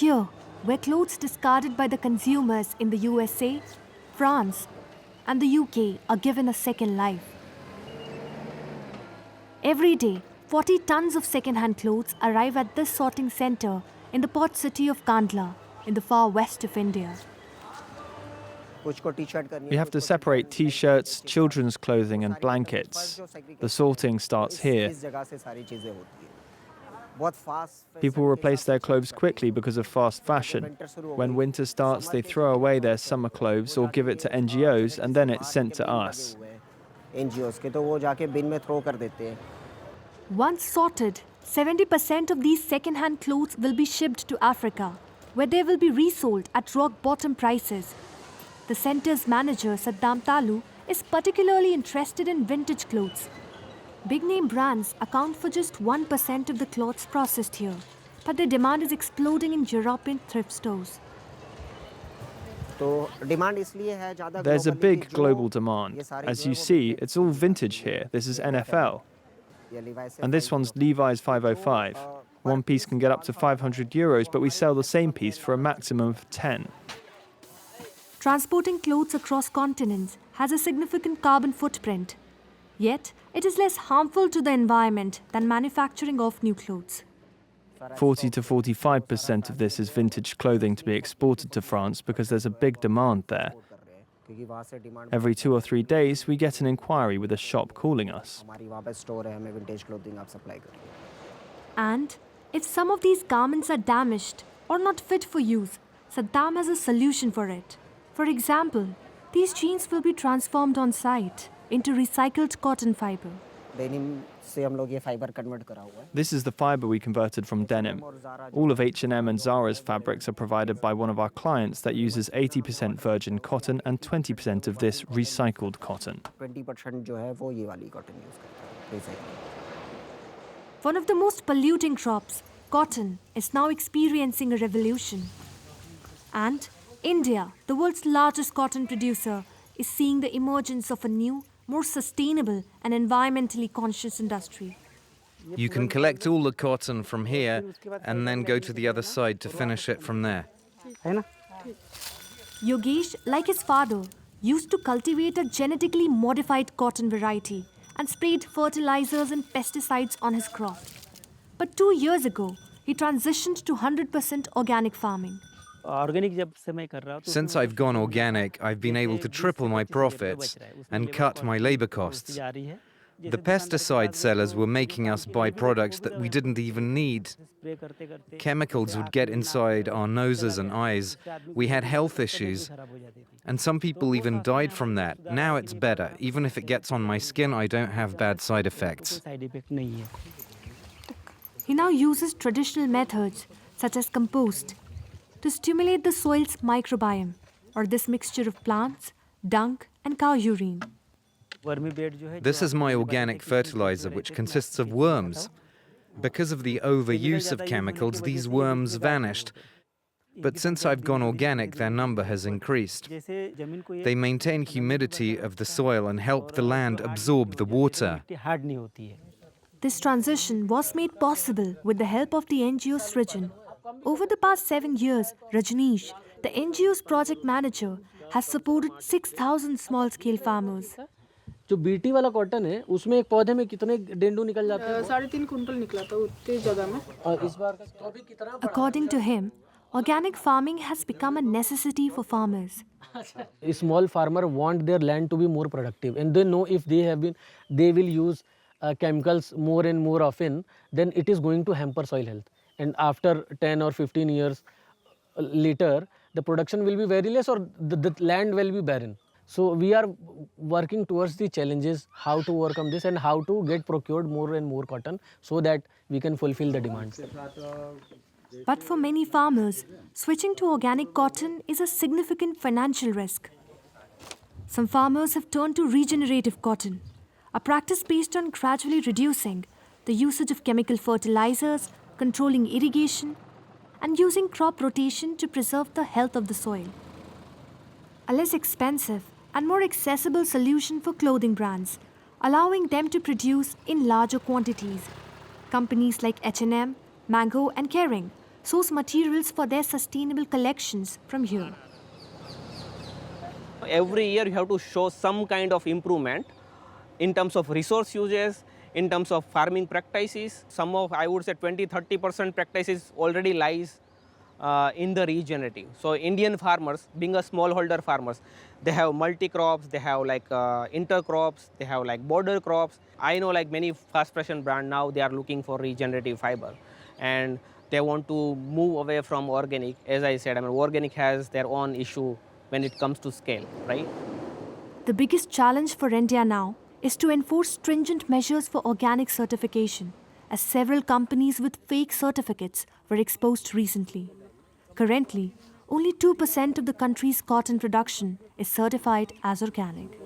here, where clothes discarded by the consumers in the USA, France, and the UK are given a second life. Every day, 40 tons of second-hand clothes arrive at this sorting center in the port city of Kandla, in the far west of India. We have to separate t-shirts, children's clothing and blankets. The sorting starts here. People replace their clothes quickly because of fast fashion. When winter starts, they throw away their summer clothes or give it to NGOs, and then it's sent to us. Once sorted, 70% of these second-hand clothes will be shipped to Africa, where they will be resold at rock-bottom prices. The center's manager, Saddam Talu, is particularly interested in vintage clothes. Big-name brands account for just 1% of the clothes processed here, but the demand is exploding in European thrift stores. There's a big global demand. As you see, it's all vintage here. This is NFL. And this one's Levi's 505. One piece can get up to €500, but we sell the same piece for a maximum of 10. Transporting clothes across continents has a significant carbon footprint. Yet, it is less harmful to the environment than manufacturing of new clothes. 40 to 45% of this is vintage clothing to be exported to France because there's a big demand there. Every 2 or 3 days, we get an inquiry with a shop calling us. And if some of these garments are damaged or not fit for use, Saddam has a solution for it. For example, these jeans will be transformed on site into recycled cotton fiber. This is the fiber we converted from denim. All of H&M and Zara's fabrics are provided by one of our clients that uses 80% virgin cotton and 20% of this recycled cotton. One of the most polluting crops, cotton, is now experiencing a revolution. And India, the world's largest cotton producer, is seeing the emergence of a new, more sustainable and environmentally conscious industry. You can collect all the cotton from here and then go to the other side to finish it from there. Yogesh, like his father, used to cultivate a genetically modified cotton variety and sprayed fertilizers and pesticides on his crop. But 2 years ago, he transitioned to 100% organic farming. Since I've gone organic, I've been able to triple my profits and cut my labor costs. The pesticide sellers were making us buy products that we didn't even need. Chemicals would get inside our noses and eyes. We had health issues. And some people even died from that. Now it's better. Even if it gets on my skin, I don't have bad side effects. He now uses traditional methods, such as compost, to stimulate the soil's microbiome, or this mixture of plants, dung, and cow urine. This is my organic fertilizer, which consists of worms. Because of the overuse of chemicals, these worms vanished. But since I've gone organic, their number has increased. They maintain humidity of the soil and help the land absorb the water. This transition was made possible with the help of the NGO Srijan. Over the past 7 years, Rajneesh, the NGO's project manager, has supported 6,000 small-scale farmers. जो BT वाला cotton है उसमें एक पौधे में कितने डेंडू निकल जाते हैं 3.5 कुंटल निकला था उतने जगह में और इस बार का अभी कितना According to him, organic farming has become a necessity for farmers. Small farmer want their land to be more productive and they know if they will use chemicals more and more often, then it is going to hamper soil health. And after 10 or 15 years later, the production will be very less or the land will be barren. So we are working towards the challenges, how to overcome this and how to get procured more and more cotton so that we can fulfill the demands. But for many farmers, switching to organic cotton is a significant financial risk. Some farmers have turned to regenerative cotton, a practice based on gradually reducing the usage of chemical fertilizers, controlling irrigation, and using crop rotation to preserve the health of the soil. A less expensive and more accessible solution for clothing brands, allowing them to produce in larger quantities. Companies like H&M, Mango and Kering source materials for their sustainable collections from here. Every year you have to show some kind of improvement in terms of resource uses, in terms of farming practices. Some of, I would say 20-30% practices already lies in the regenerative. So Indian farmers, being a smallholder farmers, they have multi-crops, they have like intercrops, they have like border crops. I know like many fast fashion brand now, they are looking for regenerative fiber and they want to move away from organic. As I said, I mean, organic has their own issue when it comes to scale, right? The biggest challenge for India now is to enforce stringent measures for organic certification, as several companies with fake certificates were exposed recently. Currently, only 2% of the country's cotton production is certified as organic.